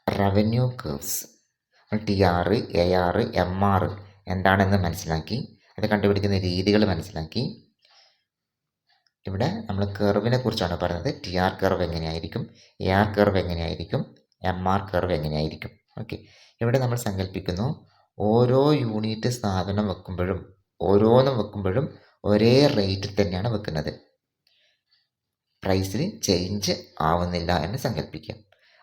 Revenue curves TR, AR, MR എന്താണെന്ന് മനസ്സിലാക്കി, അത് കണ്ടുപിടിക്കുന്ന രീതികൾ മനസ്സിലാക്കി. ഇവിടെ നമ്മൾ കർവിനെ കുറിച്ചാണ് പറയുന്നത്. TR കർവ് എങ്ങനെയായിരിക്കും, AR കർവ് എങ്ങനെയായിരിക്കും, MR കർവ് എങ്ങനെയായിരിക്കും. ഓക്കെ, ഇവിടെ നമ്മൾ സങ്കല്പിക്കുന്നു ഓരോ യൂണിറ്റ് സാധനം വെക്കുമ്പോഴും ഒരേ റേറ്റിൽ തന്നെയാണ് വെക്കുന്നത്. പ്രൈസിൽ ചേഞ്ച് ആവുന്നില്ല എന്ന് സങ്കല്പിക്കാം.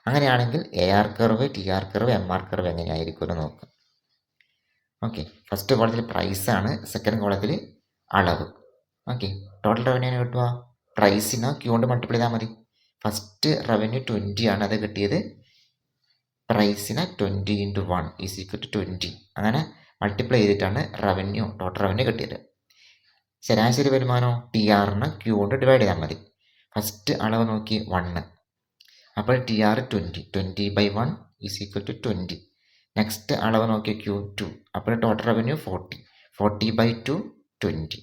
അങ്ങനെയാണെങ്കിൽ AR curve, TR curve, MR curve എങ്ങനെയായിരിക്കും എന്ന് നോക്കാം. ഓക്കെ, ഫസ്റ്റ് കോളത്തിൽ പ്രൈസാണ്, സെക്കൻഡ് കോളത്തിൽ അളവ്. ഓക്കെ, ടോട്ടൽ റവന്യൂ കിട്ടുക പ്രൈസിനെ Q കൊണ്ട് മൾട്ടിപ്ലൈ ചെയ്താൽ മതി. ഫസ്റ്റ് റവന്യൂ 20 ആണ്, അത് കിട്ടിയത് പ്രൈസിനെ 20 × 1 = 20. അങ്ങനെ മൾട്ടിപ്ലൈ ചെയ്തിട്ടാണ് ടോട്ടൽ റവന്യൂ കിട്ടിയത്. ശരാശരി വരുമാനം TRനെ Q കൊണ്ട് ഡിവൈഡ് ചെയ്താൽ മതി. ഫസ്റ്റ് അളവ് നോക്കി 1, അപ്പോൾ TR 20/1 = 20. നെക്സ്റ്റ് അളവ് നോക്കി Q2, അപ്പോൾ ടോട്ടൽ റവന്യൂ 40/2 20.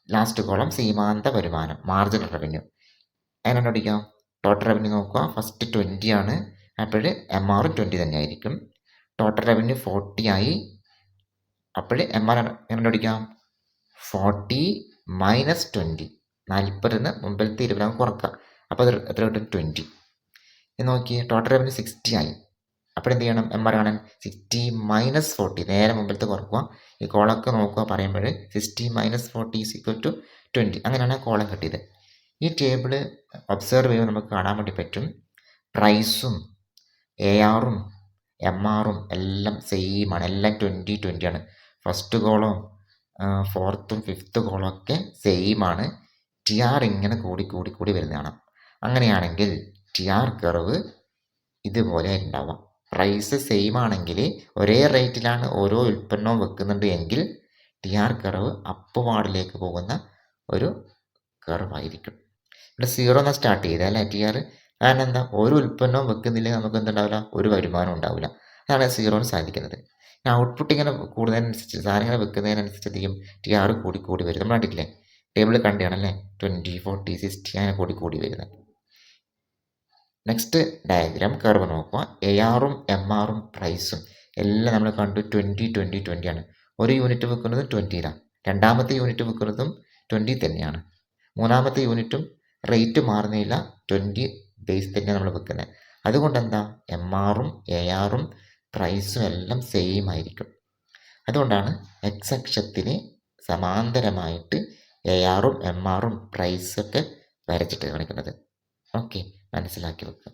ലാസ്റ്റ് കോളം സീമാന്ത വരുമാനം, മാർജിനൽ റവന്യൂ. അതിനെ കണ്ടുപിടിക്കാം. ടോട്ടൽ റവന്യൂ നോക്കുക, ഫസ്റ്റ് 20 ആണ്, അപ്പോൾ MR 20 തന്നെ ആയിരിക്കും. ടോട്ടൽ റവന്യൂ 40 ആയി, അപ്പോൾ MR കണ്ടുപിടിക്കാം. 40 - 20, 40 മുമ്പിലത്തെ 20 കുറക്കുക, അപ്പോൾ അത് എത്ര കിട്ടും? 20. ഇത് നോക്കി, ടോട്ടൽ റവന്യൂ 60 ആയി, അപ്പോൾ എന്ത് ചെയ്യണം? MR കാണാൻ 60 - 40, നേരെ മുമ്പിലത്തെ കുറക്കുക. ഈ കോളൊക്കെ നോക്കുക, പറയുമ്പോൾ 60 - 40 = 20. അങ്ങനെയാണ് കോളം കിട്ടിയത്. ഈ ടേബിള് ഒബ്സർവ് ചെയ്യുമ്പോൾ നമുക്ക് കാണാൻ വേണ്ടി പറ്റും, പ്രൈസും ARഉം MRഉം എല്ലാം സെയിം ആണ്, എല്ലാം 20 ആണ്. ഫസ്റ്റ് കോളവും ഫോർത്തും ഫിഫ്ത്ത് കോളം ഒക്കെ സെയിം ആണ്. TR ഇങ്ങനെ കൂടി വരുന്നതാണ്. അങ്ങനെയാണെങ്കിൽ TR കർവ് ഇതുപോലെ ഉണ്ടാവാം. പ്രൈസ് സെയിം ആണെങ്കിൽ, ഒരേ റേറ്റിലാണ് ഓരോ ഉൽപ്പന്നവും വെക്കുന്നുണ്ട് എങ്കിൽ TR കർവ് അപ്വാർഡിലേക്ക് പോകുന്ന ഒരു കർവായിരിക്കും. ഇവിടെ 0 സ്റ്റാർട്ട് ചെയ്താൽ അല്ലേ TR? കാരണം എന്താ? ഒരു ഉൽപ്പന്നവും വെക്കുന്നില്ലെങ്കിൽ നമുക്ക് എന്തുണ്ടാവില്ല? ഒരു വരുമാനം ഉണ്ടാവില്ല. അതാണ് 0 സാധിക്കുന്നത്. ഔട്ട്പുട്ട് ഇങ്ങനെ കൂടുന്നതിനനുസരിച്ച്, സാധനങ്ങൾ വെക്കുന്നതിനനുസരിച്ച് അധികം TR കൂടി വരും. നമ്മൾ കണ്ടിട്ടില്ലേ? ടേബിൾ കണ്ടാണല്ലേ, 20, 40, 60 അങ്ങനെ കൂടി വരുന്നത്. നെക്സ്റ്റ് ഡയഗ്രാം കർവ് നോക്കുക. ARഉം MRഉം പ്രൈസും എല്ലാം നമ്മൾ കണ്ടു 20 ആണ്. ഒരു യൂണിറ്റ് വെക്കുന്നതും 20ലാണ്, രണ്ടാമത്തെ യൂണിറ്റ് വെക്കുന്നതും 20 തന്നെയാണ്, മൂന്നാമത്തെ യൂണിറ്റും റേറ്റ് മാറുന്നില്ല, 20 ബേസ് തന്നെയാണ് നമ്മൾ വെക്കുന്നത്. അതുകൊണ്ട് എന്താ? MRഉം ARഉം പ്രൈസും എല്ലാം സെയിം ആയിരിക്കും. അതുകൊണ്ടാണ് X അക്ഷത്തിന് സമാന്തരമായിട്ട് ARഉം MRഉം പ്രൈസൊക്കെ വരച്ചിട്ട് കാണിക്കുന്നത്. ഓക്കെ, മനസ്സിലാക്കി വെക്കുക.